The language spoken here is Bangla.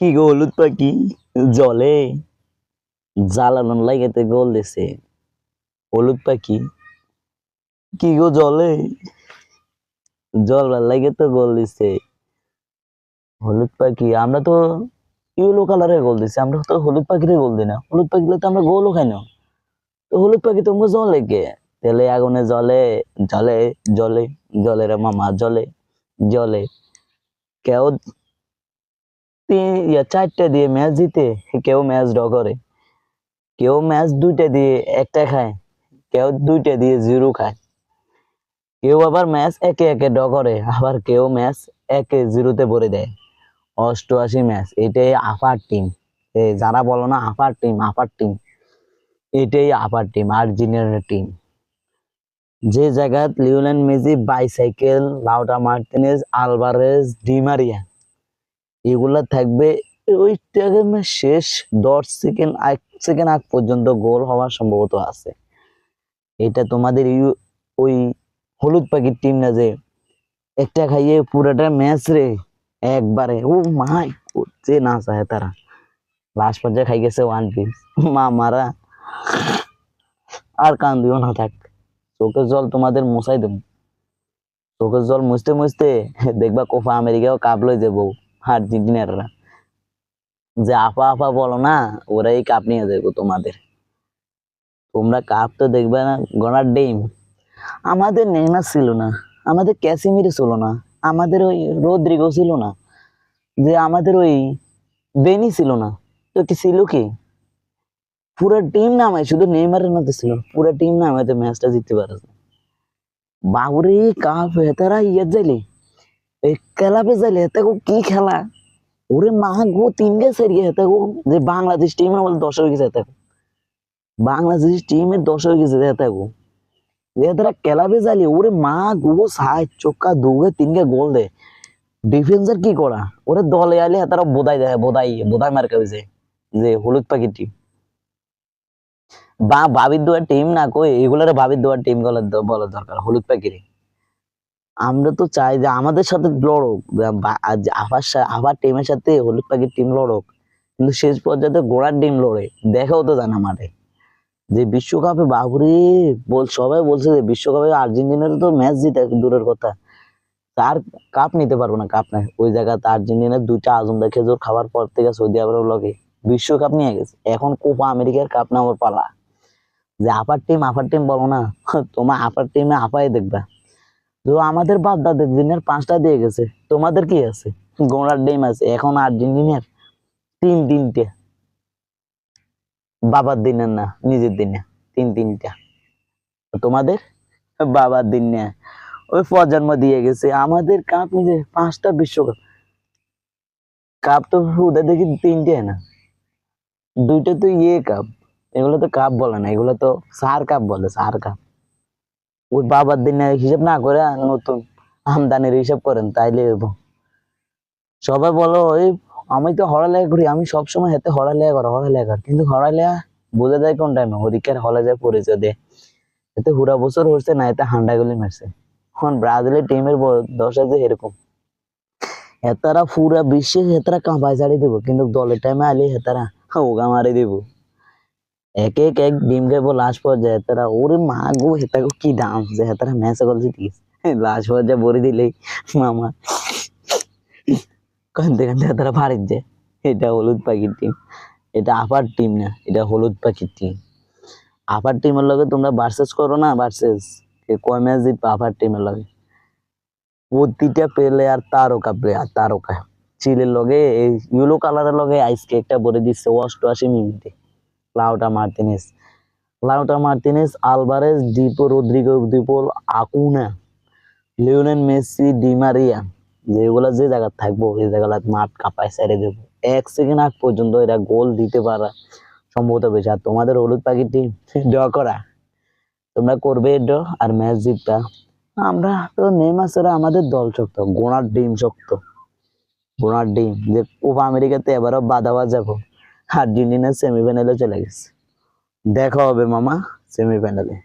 কি গো হলুদ পাখি জলে জ্বালানোর লাইগাতে গোল দিছে। হলুদ পাখি কি গো জলে জলবার লাগে তো গোল দিছে। হলুদ পাখি আমরা তো ইয়েলো কালারের গোল দিছি, আমরা তো হলুদ পাখিরে গোল দিই না। হলুদ পাখিলে তো আমরা গোলও খাই না। তো হলুদ পাখি তোমরা জলে কে তেলে আগুনে জলে জলে জলে জলে রে মামা জলে জলে। কেউ চারটে দিয়ে ম্যাচ জিতে, কেউ ম্যাচ ড্র করে, কেউ ম্যাচ দুইটা দিয়ে একটা খায়, কেউ দুইটা দিয়ে জিরো খায়, কেউ আবার ম্যাচ একে একে ড্র করে, আবার কেউ ম্যাচ একে জিরোতে ভরে দেয়। 88 ম্যাচ, এটাই আপার টিম। যারা বলো না আপার টিম আপার টিম, এটাই আপার টিম, আর্জেন্টিনার টিম। যে জায়গায় লিওনেল মেসি, বাইসাইকেল, লাউটা মার্টিনেজ, আলভারেজ, ডি মারিয়া এগুলা থাকবে, ওই টাইমে শেষ 10 সেকেন্ড 1 সেকেন্ড আগ পর্যন্ত গোল হওয়ার সম্ভবত আছে। এটা তোমাদের ওই হলুদ পাখির টিম না, যে একটা খাইয়ে পুরাটা ম্যাচ রে একবারে ও মাই যে না চায় তারা লাস্ট পর্যায়ে খাই গেছে 1 পিস। মা মারা আর কান দিও না, থাক চোখের জল তোমাদের মুছাই দেব। চোখের জল মুছতে মুছতে দেখবা কোপা আমেরিকাও কাপ লই যাবো আর্জেন্টিনাররা। যে আফা আফা বলো না, ওরাই কাপ নিয়ে যাবো তোমাদের। তোমরা কাপ তো দেখবে না, গনার ডিম। আমাদের নেইমার ছিল না, আমাদের ক্যাসিমিরো ছিল না, আমাদের ওই রদ্রিগো ছিল না, যে আমাদের ওই বেনি ছিল না, তো কি ছিল কি? পুরো টিম নামায়, শুধু নেইমারের মধ্যে ছিল, পুরো টিম নামায় তো ম্যাচটা জিততে পারে। বাবুরে কাপ হেতারা ইয়ে যাইলে এই খেলাপে যাইলে হেতে কি খেলা, ওরে মা গো 3 গে সেরিয়ে হেতে গো, যে বাংলাদেশ টিমের বলে 10 হয়ে গেছে হেতে, বাংলাদেশ টিমের 10 হয়ে গেছে হেতে গো, এরা খেলাপে যাইলে ওরে মা গো 60 চক্কা 2 গে 3 গে গোল দে। ডিফেন্সার কি করা, ওরে দলে আইলে তারা বোধাই দেয়, বোধাই মার্কা হয়েছে যে হলুদ পাখি টিম বা ভাবির দোয়ার টিম না, কই এগুলার ভাবির দোয়ার টিম গুলো বলা দরকার হলুদ পাখিরে। আমরা তো চাই যে আমাদের সাথে লড়ুক, আবার টিমের সাথে হলুদ পাখির টিম লড়ুক, কিন্তু শেষ পর্যায়ে গোড়ার টিম লড়ে দেখাও তো জানা মাঠে। যে বিশ্বকাপে বাবুরে সবাই বলছে যে বিশ্বকাপে আর্জেন্টিনার তো ম্যাচ জিতে দূরের কথা, তার কাপ নিতে পারবো না, কাপ নাই ওই জায়গাতে। আর্জেন্টিনার 2টা আজমদা খেজুর খাবার পর থেকে সৌদি আরবের লগে বিশ্বকাপ নিয়ে গেছে, এখন কোপা আমেরিকার কাপ নেওয়ার পালা। যে আপার টিম বলো না, তোমার আপার টিমে আপাই দেখবা। তো আমাদের বাপ দাদের দিনের 5টা দিয়ে গেছে, তোমাদের কি আছে? গোড়ার ডিম আছে এখন আর্জেন্টিনার 3-3টে, বাবার দিনের না নিজের দিনে 3-3টা। তোমাদের বাবার দিন না ওই প্রজন্ম দিয়ে গেছে। আমাদের কাপ নিজে 5টা বিশ্বকাপ, কাপ তো ওদের দেখি 3টে না, 2টা তো ইয়ে কাপ। এগুলো তো কাপ বলে না, এগুলো তো সার কাপ বলে, সার কাপ। ওই বাবার দিনে হিসাব না করে নতুন আমদানির হিসাব করেন তাইলে হইব। সবাই বলো ওই আমি তো হড়ালেখা করি, আমি সবসময় হাতে হড়ালেখা কর, কিন্তু হড়ালেখা বোঝা যায় কোন টাইমে, হরিকার হলে যায় পরিচয় দেয়। এতে হুড়া বছর হচ্ছে না, এতে হান্ডা গুলি মারছে। এখন ব্রাজিলের টিমের দশা যে এরকম, হেতারা পুরা বিশ্বে হেতারা কাঁপায় ছাড়ি দিব, কিন্তু দলের টাইমে আলি হেতারা ওগা মারি দিব। এক ডিম খাইবো লাস্ট পর্যায়ে হেতারা, ওরে মা গো হেতাগো কি দাম যে হেতারা ম্যাচ গল জিতি লাস্ট পর্যায়ে ভরে দিলেই মামা কান্দতে কান্দতে হেতারা ফাড়ির যায়। এটা হলুদ পাখির টিম, এটা আপার টিম না, এটা হলুদ পাখির টিম। আপার টিমের লগে তোমরা ভার্সেস করো না, ভার্সেস কয় ম্যাচ জিতবে আপার টিমের লগে। প্রতিটা প্লেয়ার তারকা চিলের লগে এই ইয়েলো কালারের লগে আইসকে একটা বলে দিচ্ছে 88 মিনিটে। Lautaro Martinez, Alvarez, Rodrigo, De Paul, Acuna, Lionel Messi, Di Maria, যেগুলা যে জায়গা থাকবো এই জায়গা মাঠ কাঁপায় ছেড়ে দেবো। 1 সেকেন্ড আগ পর্যন্ত এরা গোল দিতে পারা সম্ভবত বেশি। আর তোমাদের হলুদ পাখির টিম ড্র করা, তোমরা করবে ড্র আর ম্যাচ জিতবা। আমরা তো নেইমার ছাড়া আমাদের দল শক্ত, গোড়ার ডিম শক্ত, গোড়ার ডিম। যে কোপা আমেরিকাতে এবারও বাদাবা যাবো, আর্জেন্টিনা সেমিফাইনালে চলে গেছে। দেখা হবে মামা সেমিফাইনালে।